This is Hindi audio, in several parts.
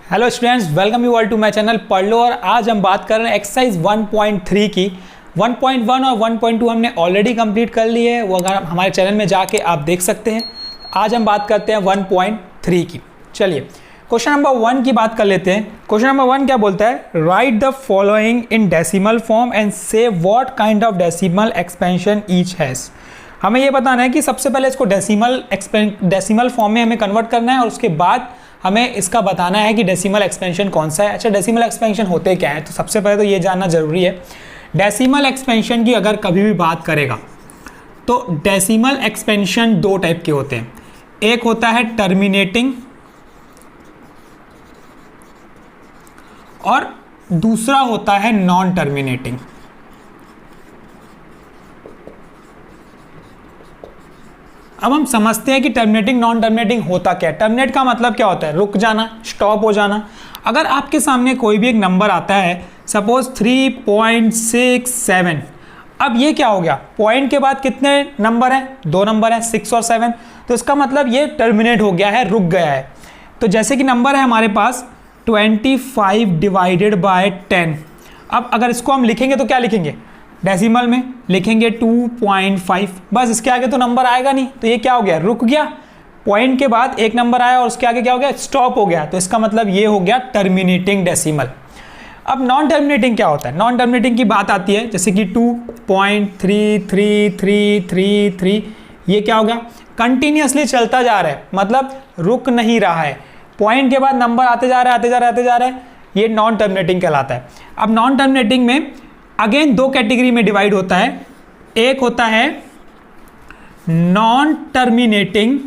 Hello students, welcome you all to my channel पढ़ लो। और आज हम बात कर रहे हैं एक्सरसाइज 1.3 की। 1.1 और 1.2 हमने ऑलरेडी कंप्लीट कर ली है, वो अगर हमारे चैनल में जाके आप देख सकते हैं। आज हम बात करते हैं 1.3 की। चलिए क्वेश्चन नंबर 1 की बात कर लेते हैं। क्वेश्चन नंबर 1 क्या बोलता है? Write the following in decimal form and say what kind of decimal expansion each has. हमें ये बताना है कि सबसे पहले इसको डेसिमल फॉर्म में हमें कन्वर्ट करना है और उसके बाद हमें इसका बताना है कि डेसिमल एक्सपेंशन कौन सा है। अच्छा, डेसिमल एक्सपेंशन होते क्या है? तो सबसे पहले तो ये जानना ज़रूरी है। डेसिमल एक्सपेंशन की अगर कभी भी बात करेगा तो डेसिमल एक्सपेंशन दो टाइप के होते हैं। एक होता है टर्मिनेटिंग और दूसरा होता है नॉन टर्मिनेटिंग। अब हम समझते हैं कि टर्मिनेटिंग नॉन टर्मिनेटिंग होता क्या है। टर्मिनेट का मतलब क्या होता है? रुक जाना, स्टॉप हो जाना। अगर आपके सामने कोई भी एक नंबर आता है, सपोज 3.67, अब ये क्या हो गया? पॉइंट के बाद कितने नंबर हैं? दो नंबर हैं, 6 और 7। तो इसका मतलब ये टर्मिनेट हो गया है, रुक गया है। तो जैसे कि नंबर है हमारे पास 25 डिवाइडेड बाय 10। अब अगर इसको हम लिखेंगे तो क्या लिखेंगे? डेसिमल में लिखेंगे 2.5। बस, इसके आगे तो नंबर आएगा नहीं। तो ये क्या हो गया? रुक गया। पॉइंट के बाद एक नंबर आया और उसके आगे क्या हो गया? स्टॉप हो गया। तो इसका मतलब ये हो गया टर्मिनेटिंग डेसिमल। अब नॉन टर्मिनेटिंग क्या होता है? नॉन टर्मिनेटिंग की बात आती है जैसे कि 2.333333। ये क्या हो गया? कंटिन्यूसली चलता जा रहा है, मतलब रुक नहीं रहा है। पॉइंट के बाद नंबर आते जा रहा है। ये नॉन टर्मिनेटिंग कहलाता है। अब नॉन टर्मिनेटिंग में अगेन दो कैटेगरी में डिवाइड होता है। एक होता है नॉन टर्मिनेटिंग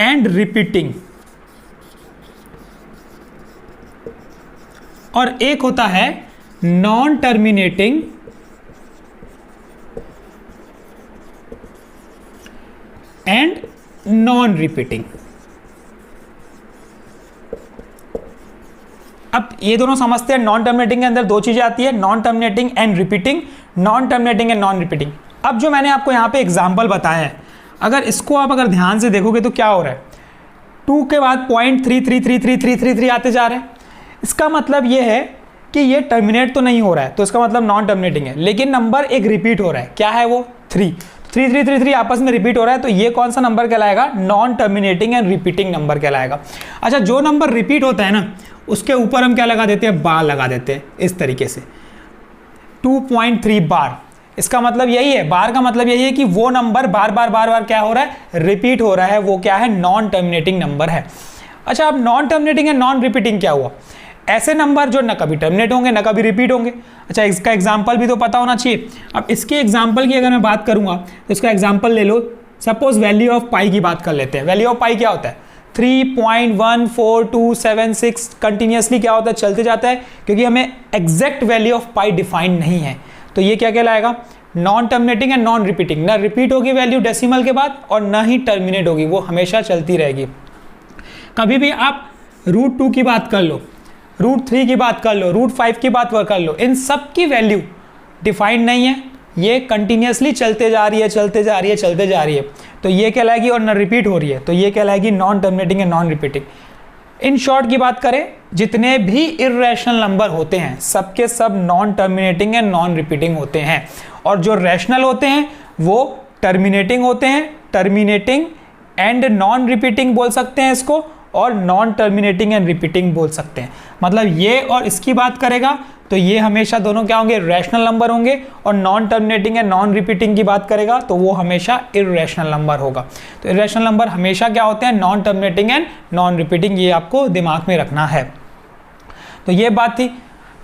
एंड रिपीटिंग, और एक होता है non terminating and non repeating. अब ये दोनों समझते हैं। नॉन टर्मिनेटिंग के अंदर दो चीजें आती है, non terminating and repeating, non terminating and non repeating. अब जो मैंने आपको यहाँ पे एग्जांपल बताया है, अगर इसको आप अगर ध्यान से देखोगे तो क्या हो रहा है? 2 के बाद 0.333333 आते जा रहे हैं। इसका मतलब ये है कि ये टर्मिनेट तो नहीं हो रहा है, तो इसका मतलब नॉन टर्मिनेटिंग है। लेकिन नंबर एक रिपीट हो रहा है। क्या है वो? 3। 3333 आपस में रिपीट हो रहा है, तो ये कौन सा नंबर कहलाएगा? Non terminating and repeating number कहलाएगा। अच्छा, जो नंबर रिपीट होता है ना, उसके ऊपर हम क्या लगा देते हैं? बार लगा देते हैं इस तरीके से, 2.3 बार। इसका मतलब यही है, बार का मतलब यही है कि वो नंबर बार बार क्या हो रहा है? रिपीट हो रहा है। वो क्या है? नॉन टर्मिनेटिंग नंबर है। अच्छा, अब non terminating and non repeating क्या हुआ? ऐसे नंबर जो न कभी टर्मिनेट होंगे न कभी रिपीट होंगे। अच्छा, इसका एग्जाम्पल भी तो पता होना चाहिए। अब इसके एग्जाम्पल की अगर मैं बात करूंगा तो इसका एग्जाम्पल ले लो। सपोज वैल्यू ऑफ पाई की बात कर लेते हैं। वैल्यू ऑफ पाई क्या होता है? 3.14276 कंटिन्यूसली क्या होता है? चलते जाता है, क्योंकि हमें exact value of pi define नहीं है। तो ये क्या कहलाएगा? Non terminating and non repeating. ना रिपीट होगी वैल्यू डेसिमल के बाद और ना ही टर्मिनेट होगी, वो हमेशा चलती रहेगी। कभी भी आप √2 की बात कर लो, √3 की बात कर लो, √5 की बात कर लो, इन सब की वैल्यू डिफाइंड नहीं है। ये कंटिन्यूसली चलते जा रही है। तो ये कहलाएगी, और न रिपीट हो रही है, तो ये कहलाएगी non terminating and non repeating. In short की बात करें, जितने भी इर्रेशनल नंबर होते हैं सबके सब non terminating and non repeating होते हैं, और जो रैशनल होते हैं वो टर्मिनेटिंग होते हैं। टर्मिनेटिंग एंड नॉन रिपीटिंग बोल सकते हैं इसको, और नॉन टर्मिनेटिंग एंड रिपीटिंग बोल सकते हैं। मतलब ये और इसकी बात करेगा तो ये हमेशा दोनों क्या होंगे? रैशनल नंबर होंगे। और non terminating and non repeating की बात करेगा तो वो हमेशा इर्रेशनल नंबर होगा। तो इर्रेशनल नंबर हमेशा क्या होते हैं? Non terminating and non repeating. ये आपको दिमाग में रखना है। तो ये बात थी।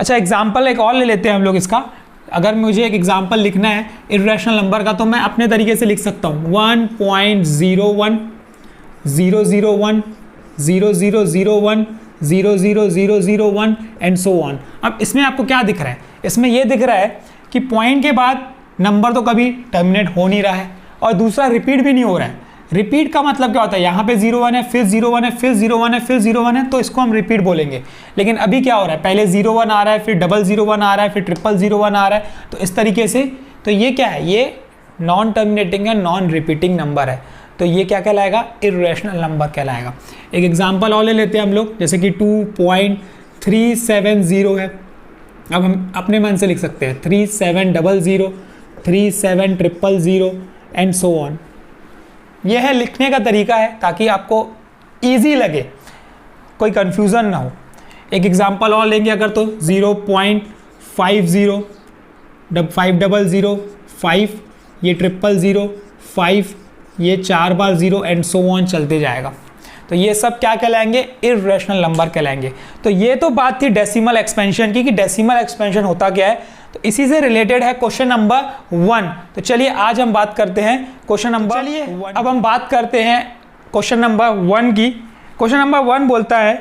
अच्छा, एग्जाम्पल एक और ले लेते हैं हम लोग इसका। अगर मुझे एक एग्जाम्पल लिखना है इर्रेशनल नंबर का तो मैं अपने तरीके से लिख सकता हूँ 1.01 001 0001 00001 एंड सो ऑन। अब इसमें आपको क्या दिख रहा है? इसमें यह दिख रहा है कि पॉइंट के बाद नंबर तो कभी टर्मिनेट हो नहीं रहा है, और दूसरा रिपीट भी नहीं हो रहा है। रिपीट का मतलब क्या होता है? यहाँ पे 01 है, फिर 01 है, फिर 01 है, फिर 01 है, तो इसको हम रिपीट बोलेंगे। लेकिन अभी क्या हो रहा है? पहले 01 आ रहा है, फिर 001 आ रहा है, फिर 000 आ रहा है। तो इस तरीके से, तो ये क्या है? ये नॉन टर्मिनेटिंग है, नॉन रिपीटिंग नंबर है। तो तो ये क्या कहलाएगा, इर्रेशनल नंबर कहलाएगा। एक एग्जांपल और ले लेते हैं हम लोग, जैसे कि 2.370 है। अब हम अपने मन से लिख सकते हैं 3700, 37000 एंड सो ऑन। यह है लिखने का तरीका है ताकि आपको ईजी लगे, कोई कंफ्यूजन ना हो। एक एग्जांपल और लेंगे अगर तो 0.50, 500, 5, ये 000, 5, ये 4 बार 0 एंड सो ऑन चलते जाएगा। तो ये सब क्या कहलाएंगे, इर्रेशनल नंबर कहलाएंगे। तो ये तो बात थी डेसिमल एक्सपेंशन की कि डेसिमल एक्सपेंशन होता क्या है। तो इसी से रिलेटेड है क्वेश्चन नंबर 1। तो चलिए आज हम बात करते हैं क्वेश्चन नंबर, चलिए अब हम बात करते हैं क्वेश्चन नंबर 1 की। क्वेश्चन नंबर 1 बोलता है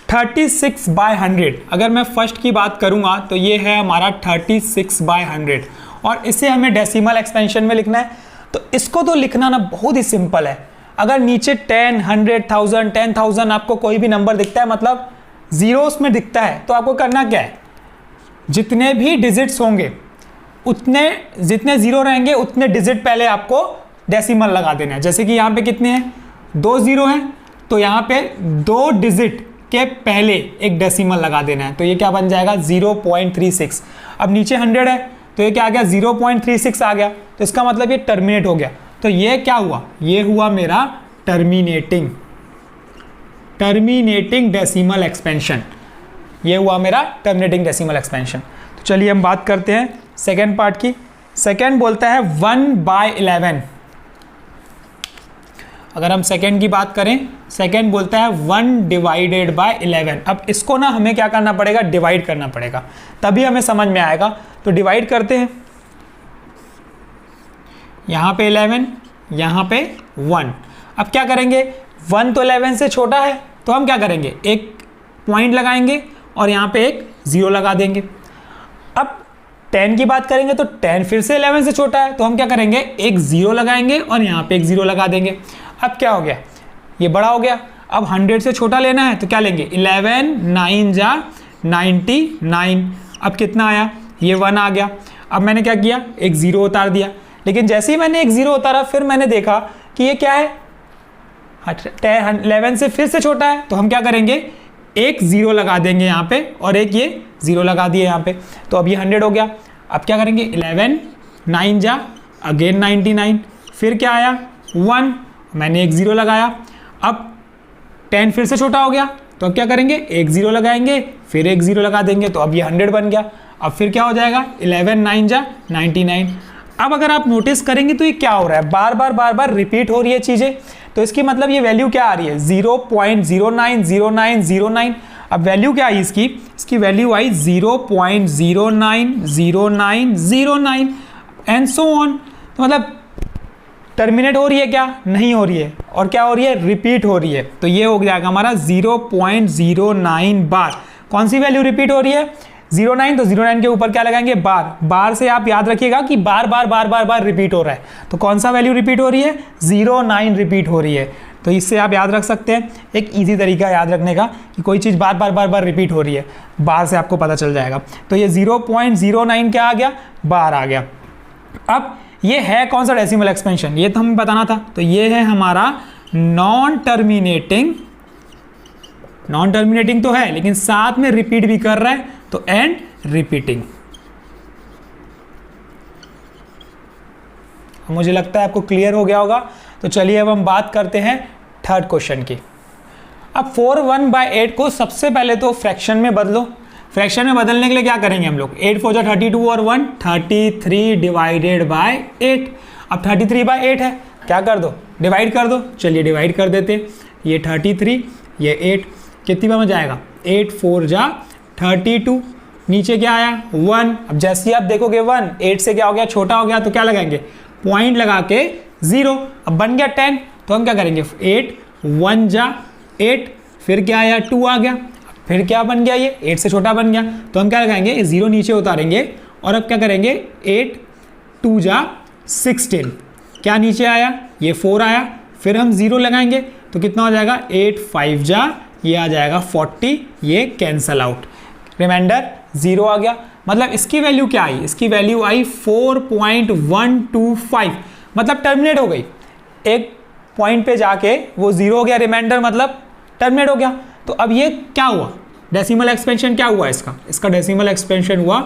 36/100। अगर मैं फर्स्ट की बात करूंगा तो ये है हमारा 36/100 और इसे हमें डेसिमल एक्सपेंशन में लिखना है। तो इसको तो लिखना ना बहुत ही सिंपल है। अगर नीचे 10, 100, 1000, 10,000 आपको कोई भी नंबर दिखता है, मतलब जीरोस में दिखता है, तो आपको करना क्या है, जितने भी डिजिट्स होंगे उतने, जितने जीरो रहेंगे उतने डिजिट पहले आपको डेसिमल लगा देना है। जैसे कि यहाँ पे कितने हैं, 2 जीरो हैं, तो यहाँ पे 2 डिजिट के पहले एक डेसिमल लगा देना है। तो ये क्या बन जाएगा, 0.36। अब नीचे 100 है तो ये क्या आ गया, 0.36 आ गया। तो इसका मतलब ये टर्मिनेट हो गया। तो ये क्या हुआ, ये हुआ मेरा टर्मिनेटिंग डेसिमल एक्सपेंशन। ये हुआ मेरा टर्मिनेटिंग डेसिमल एक्सपेंशन। तो चलिए हम बात करते हैं सेकेंड पार्ट की। सेकेंड बोलता है 1/11। अगर हम सेकेंड की बात करें, सेकेंड बोलता है 1/11। अब इसको ना हमें क्या करना पड़ेगा, डिवाइड करना पड़ेगा, तभी हमें समझ में आएगा। तो डिवाइड करते हैं, यहाँ पे 11, यहाँ पे 1। अब क्या करेंगे, 1 तो 11 से छोटा है, तो हम क्या करेंगे, एक पॉइंट लगाएंगे और यहाँ पे एक 0 लगा देंगे। अब 10 की बात करेंगे तो 10 फिर से 11 से छोटा है, तो हम क्या करेंगे, एक 0 लगाएंगे और यहाँ पे एक 0 लगा देंगे। अब क्या हो गया, ये बड़ा हो गया। अब 100 से छोटा लेना है तो क्या लेंगे, 11, 9 जा 99। अब कितना आया, ये 1 आ गया। अब मैंने क्या किया, एक 0 उतार दिया। लेकिन जैसे ही मैंने एक 0 उतारा, फिर मैंने देखा कि ये क्या है, 11 से फिर से छोटा है, तो हम क्या करेंगे, एक 0 लगा देंगे यहाँ पे और एक ये 0 लगा दिए यहाँ पे। तो अब ये 100 हो गया। अब क्या करेंगे, 11, 9 जा अगेन 99, फिर क्या आया 1, मैंने एक 0 लगाया। अब 10 फिर से छोटा हो गया, तो अब क्या करेंगे, एक 0 लगाएंगे, फिर एक 0 लगा देंगे, तो अब ये 100 बन गया। अब फिर क्या हो जाएगा, 11, 9 जा 99। अब अगर आप नोटिस करेंगे तो ये क्या हो रहा है, बार बार रिपीट हो रही है चीज़ें। तो इसकी मतलब ये वैल्यू क्या आ रही है, 0.090909। अब वैल्यू क्या आई इसकी value I 0.090909 and so on. तो मतलब टर्मिनेट हो रही है क्या, नहीं हो रही है, और क्या हो रही है, रिपीट हो रही है। तो ये हो जाएगा हमारा 0.09 बार। कौन सी वैल्यू रिपीट हो रही है, 09, तो 09 के ऊपर क्या लगाएंगे, बार से आप याद रखिएगा कि बार रिपीट हो रहा है। तो कौन सा वैल्यू रिपीट हो रही है, 09 रिपीट हो रही है। तो इससे आप याद रख सकते हैं, एक इजी तरीका याद रखने का कि कोई चीज़ बार रिपीट हो रही है, बार से आपको पता चल जाएगा। तो ये 0.09 क्या आ गया, बार आ गया। अब ये है कौन सा डेसिमल एक्सपेंशन, ये तो हमें बताना था। तो ये है हमारा नॉन टर्मिनेटिंग तो है, लेकिन साथ में रिपीट भी कर रहा है, तो एंड रिपीटिंग। मुझे लगता है आपको क्लियर हो गया होगा। तो चलिए अब हम बात करते हैं थर्ड क्वेश्चन की। अब 4/1/8 को सबसे पहले तो फ्रैक्शन में बदलो। फ्रैक्शन में बदलने के लिए क्या करेंगे हम लोग, 8 4 जा 32 और 1 33/8। अब 33/8 है, क्या कर दो, डिवाइड कर दो। चलिए डिवाइड कर देते, ये 33, ये 8, कितनी बार में जाएगा, 8 4 जा 32, नीचे क्या आया 1। अब जैसे ही आप देखोगे 1 8 से क्या हो गया, छोटा हो गया, तो क्या लगाएंगे, पॉइंट लगा के 0। अब बन गया 10, तो हम क्या करेंगे, 8 1 जा 8, फिर क्या आया 2 आ गया, फिर क्या बन गया, ये 8 से छोटा बन गया, तो हम क्या लगाएंगे, 0 नीचे उतारेंगे और अब क्या करेंगे, 8 2 जा 16, क्या नीचे आया, ये 4 आया, फिर हम 0 लगाएंगे तो कितना हो जाएगा, 8 5 जा, ये आ जाएगा 40, ये कैंसल आउट, रिमाइंडर 0 आ गया। मतलब इसकी वैल्यू क्या आई, इसकी वैल्यू आई 4.125, मतलब टर्मिनेट हो गई। एक पॉइंट पे जाके वो 0 हो गया, रिमाइंडर मतलब टर्मिनेट हो गया। तो अब ये क्या हुआ, डेसिमल एक्सपेंशन क्या हुआ इसका डेसिमल एक्सपेंशन हुआ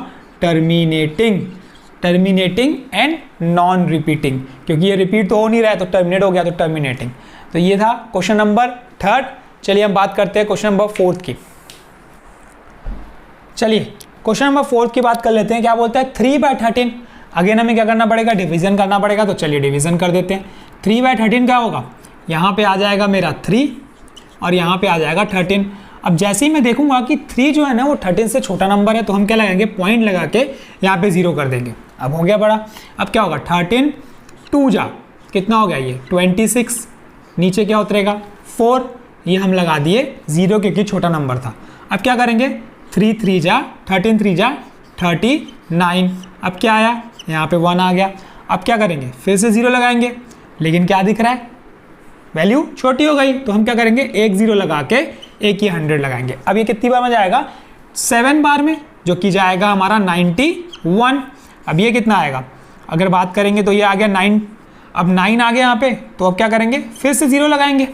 टर्मिनेटिंग एंड नॉन रिपीटिंग, क्योंकि ये रिपीट तो हो नहीं रहा है तो टर्मिनेट हो गया, तो टर्मिनेटिंग। तो ये था क्वेश्चन नंबर 3। चलिए हम बात करते हैं क्वेश्चन नंबर 4 की। चलिए क्वेश्चन नंबर 4 की बात कर लेते हैं। क्या बोलता है 3/13। अगेन हमें क्या करना पड़ेगा, डिवीजन करना पड़ेगा। तो चलिए डिवीजन कर देते हैं। 3/13 क्या होगा, यहाँ पे आ जाएगा मेरा 3 और यहाँ पे आ जाएगा 13। अब जैसे ही मैं देखूंगा कि 3 जो है ना वो 13 से छोटा नंबर है, तो हम क्या लगाएंगे, पॉइंट लगा के यहाँ पे 0 कर देंगे। अब हो गया बड़ा। अब क्या होगा, 13 2 जा कितना हो गया ये 26, नीचे क्या उतरेगा 4, ये हम लगा दिए 0 क्योंकि छोटा नंबर था। अब क्या करेंगे, 3 3 जा 13 3 जा 39। अब क्या आया, यहाँ पे 1 आ गया। अब क्या करेंगे, फिर से 0 लगाएंगे, लेकिन क्या दिख रहा है, वैल्यू छोटी हो गई। तो हम क्या करेंगे, एक 0 लगा के एक ही 100 लगाएंगे। अब ये कितनी बार में जाएगा, 7 बार में, जो कि जाएगा हमारा 91। अब ये कितना आएगा, अगर बात करेंगे तो ये आ गया 9। अब 9 आ गया यहाँ पे, तो अब क्या करेंगे, फिर से 0 लगाएंगे।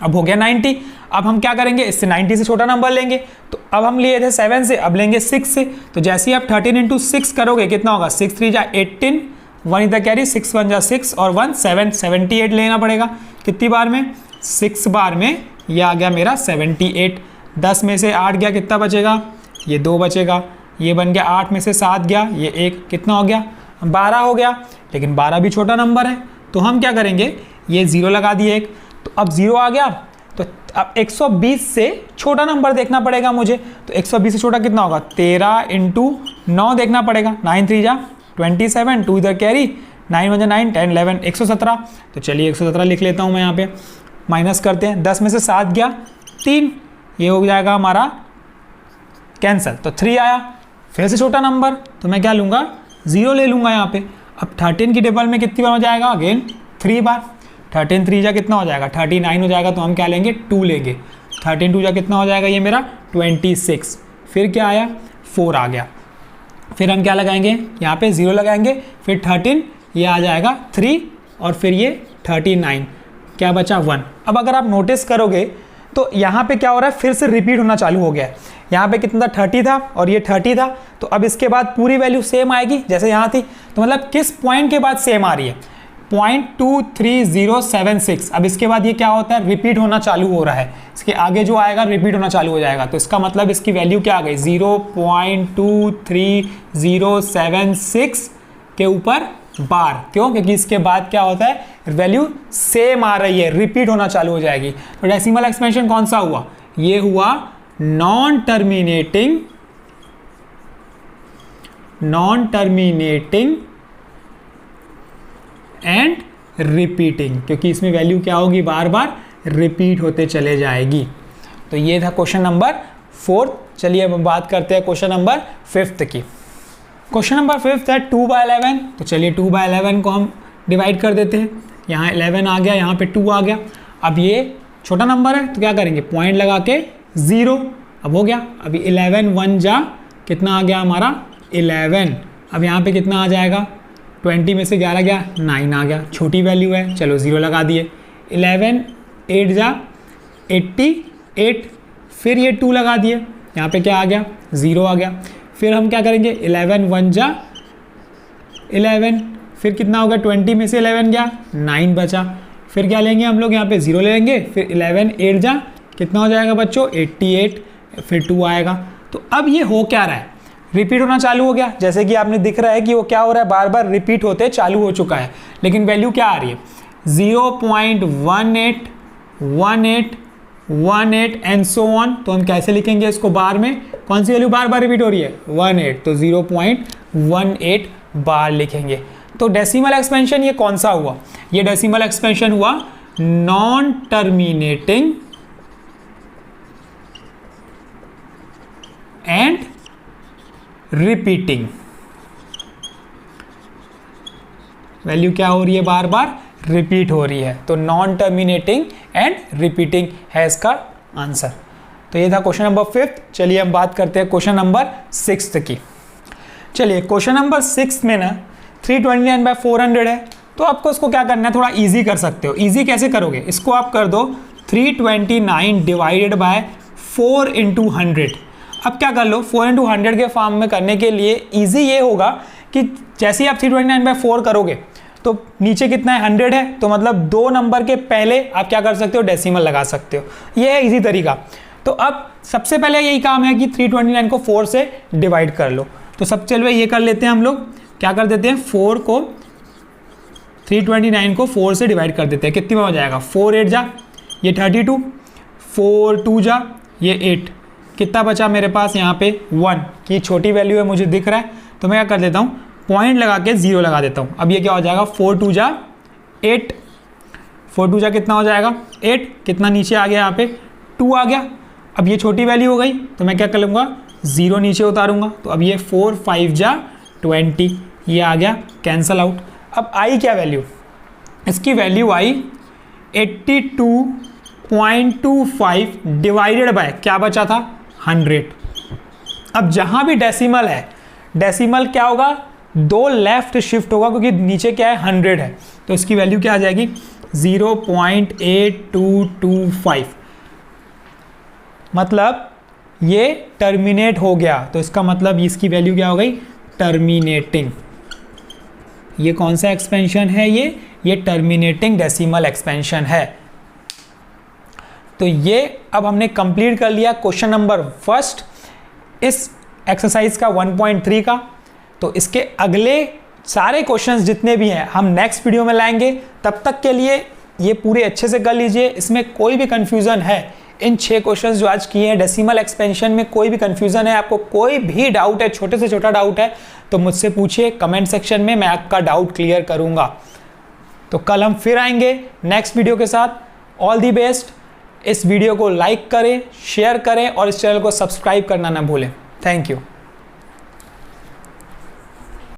अब हो गया 90। अब हम क्या करेंगे, इससे 90 से छोटा नंबर लेंगे। तो अब हम लिए थे 7 से, अब लेंगे 6 से। तो जैसे ही आप 13 × 6 करोगे कितना होगा, 6 3 जा 18, 1 इधर कैरी, 6 1 जा 6 और 1 7, 78 लेना पड़ेगा। कितनी बार में, 6 बार में। ये आ गया मेरा 78। 10 में से 8 गया, कितना बचेगा, ये 2 बचेगा। ये बन गया 8 में से 7 गया, ये 1, कितना हो गया 12 हो गया। लेकिन 12 भी छोटा नंबर है, तो हम क्या करेंगे, ये 0 लगा दिए एक। तो अब 0 आ गया, तो अब 120 से छोटा नंबर देखना पड़ेगा मुझे। तो 120 से छोटा कितना होगा, 13 × 9 देखना पड़ेगा। 9 3 जा 27, 2 इधर कैरी, 9 1 जा 9, 10 11, 117। तो चलिए 117 लिख लेता हूँ मैं यहाँ पे, माइनस करते हैं। 10 में से 7 गया 3, ये हो जाएगा हमारा कैंसिल। तो 3 आया, फिर से छोटा नंबर, तो मैं क्या लूँगा, 0 ले लूँगा यहाँ पे। अब 13 की टेबल में कितनी बार हो जाएगा, अगेन 3 बार। 13 3 जा कितना हो जाएगा, 39 हो जाएगा। तो हम क्या लेंगे, 2 लेंगे। 13 2 जा कितना हो जाएगा, ये मेरा 26। फिर क्या आया, 4 आ गया। फिर हम क्या लगाएंगे, यहाँ पे 0 लगाएंगे, फिर 13, ये आ जाएगा 3 और फिर ये 39, क्या बचा 1। अब अगर आप नोटिस करोगे तो यहाँ पे क्या हो रहा है, फिर से रिपीट होना चालू हो गया है। यहाँ पे कितना था, 30 था और ये 30 था। तो अब इसके बाद पूरी वैल्यू सेम आएगी जैसे यहाँ थी। तो मतलब किस पॉइंट के बाद सेम आ रही है, 0.23076। अब इसके बाद ये क्या होता है, रिपीट होना चालू हो रहा है। इसके आगे जो आएगा रिपीट होना चालू हो जाएगा। तो इसका मतलब इसकी वैल्यू क्या आ गई, 0.23076 के ऊपर बार। क्यों, क्योंकि इसके बाद क्या होता है, वैल्यू सेम आ रही है, रिपीट होना चालू हो जाएगी। तो डेसिमल एक्सपेंशन कौन सा हुआ, ये हुआ नॉन टर्मिनेटिंग एंड रिपीटिंग, क्योंकि इसमें वैल्यू क्या होगी, बार बार रिपीट होते चले जाएगी। तो ये था क्वेश्चन नंबर 4। चलिए अब बात करते हैं क्वेश्चन नंबर 5 की। क्वेश्चन नंबर 5 है 2/11। तो चलिए 2/11 को हम डिवाइड कर देते हैं। यहाँ 11 आ गया, यहाँ पे 2 आ गया। अब ये छोटा नंबर है तो क्या करेंगे, पॉइंट लगा के 0। अब हो गया, अभी 11 1 जा कितना आ गया हमारा 11। अब यहाँ पे कितना आ जाएगा, 20 में से 11 गया, 9 आ गया। छोटी वैल्यू है, चलो 0 लगा दिए। 11 8 जा 88, फिर ये 2 लगा दिए, यहाँ पे क्या आ गया 0 आ गया। फिर हम क्या करेंगे, 11 1 जा 11, फिर कितना होगा, 20 में से 11 गया, 9 बचा। फिर क्या लेंगे हम लोग, यहाँ पे 0 ले लेंगे। फिर 11 8 जा कितना हो जाएगा बच्चों, 88, फिर 2 आएगा। तो अब ये हो क्या रहा है, रिपीट होना चालू हो गया। जैसे कि आपने दिख रहा है कि वो क्या हो रहा है, बार बार रिपीट होते चालू हो चुका है। लेकिन वैल्यू क्या आ रही है, 0.1818 एंड सो ऑन। तो हम कैसे लिखेंगे इसको, बार में कौन सी वैल्यू बार बार रिपीट हो रही है, 18, तो 0.18 बार लिखेंगे। तो डेसिमल एक्सपेंशन ये कौन सा हुआ, ये डेसिमल एक्सपेंशन हुआ non terminating and repeating. Value क्या हो रही है, बार बार रिपीट हो रही है। तो नॉन टर्मिनेटिंग एंड रिपीटिंग है इसका आंसर। तो ये था क्वेश्चन नंबर 5। चलिए हम बात करते हैं क्वेश्चन नंबर 6 की। चलिए क्वेश्चन नंबर 6 में ना 329/400 है तो आपको इसको क्या करना है, थोड़ा इजी कर सकते हो। इजी कैसे करोगे, इसको आप कर दो 329 डिवाइडेड बाय 4 इंटू 100। अब क्या कर लो, 4 इंटू 100 के फॉर्म में करने के लिए इजी ये होगा कि जैसे ही आप 329 बाय 4 करोगे तो नीचे कितना है 100 है, तो मतलब 2 नंबर के पहले आप क्या कर सकते हो, डेसिमल लगा सकते हो। ये है इजी तरीका। तो अब सबसे पहले यही काम है कि 329 को 4 से डिवाइड कर लो। तो सब चलो ये कर लेते हैं हम लोग, क्या कर देते हैं 329 को 4 से डिवाइड कर देते हैं। कितनी में हो जाएगा, 4 8 जा ये 32, 4 2 जा ये 8, कितना बचा मेरे पास यहाँ पे 1 की छोटी वैल्यू है मुझे दिख रहा है, तो मैं क्या कर देता हूँ पॉइंट लगा के 0 लगा देता हूँ। अब ये क्या हो जाएगा 4 2 जा 8, 4 2 जा कितना हो जाएगा 8, कितना नीचे आ गया यहाँ पे 2 आ गया। अब ये छोटी वैल्यू हो गई तो मैं क्या कर लूँगा 0 नीचे उतारूंगा, तो अब ये 4 5 जा 20 ये आ गया कैंसल आउट। अब आई क्या वैल्यू, इसकी वैल्यू आई 82.25 डिवाइडेड बाय क्या बचा था 100। अब जहाँ भी डेसिमल है, डेसिमल क्या होगा 2 लेफ्ट शिफ्ट होगा क्योंकि नीचे क्या है 100 है, तो इसकी वैल्यू क्या आ जाएगी 0.8225, मतलब ये टर्मिनेट हो गया। तो इसका मतलब इसकी वैल्यू क्या हो गई टर्मिनेटिंग। ये कौन सा एक्सपेंशन है, ये टर्मिनेटिंग डेसिमल एक्सपेंशन है। तो ये अब हमने कंप्लीट कर लिया क्वेश्चन नंबर फर्स्ट इस एक्सरसाइज का 1.3 का। तो इसके अगले सारे क्वेश्चंस जितने भी हैं हम नेक्स्ट वीडियो में लाएंगे। तब तक के लिए ये पूरे अच्छे से कर लीजिए। इसमें कोई भी कंफ्यूजन है, इन 6 क्वेश्चंस जो आज किए हैं डेसिमल एक्सपेंशन में कोई भी कंफ्यूजन है, आपको कोई भी डाउट है, छोटे से छोटा डाउट है, तो मुझसे पूछिए कमेंट सेक्शन में, मैं आपका डाउट क्लियर करूंगा। तो कल हम फिर आएंगे नेक्स्ट वीडियो के साथ। All the best. इस वीडियो को लाइक करें, शेयर करें और इस चैनल को सब्सक्राइब करना ना भूलें। Thank you.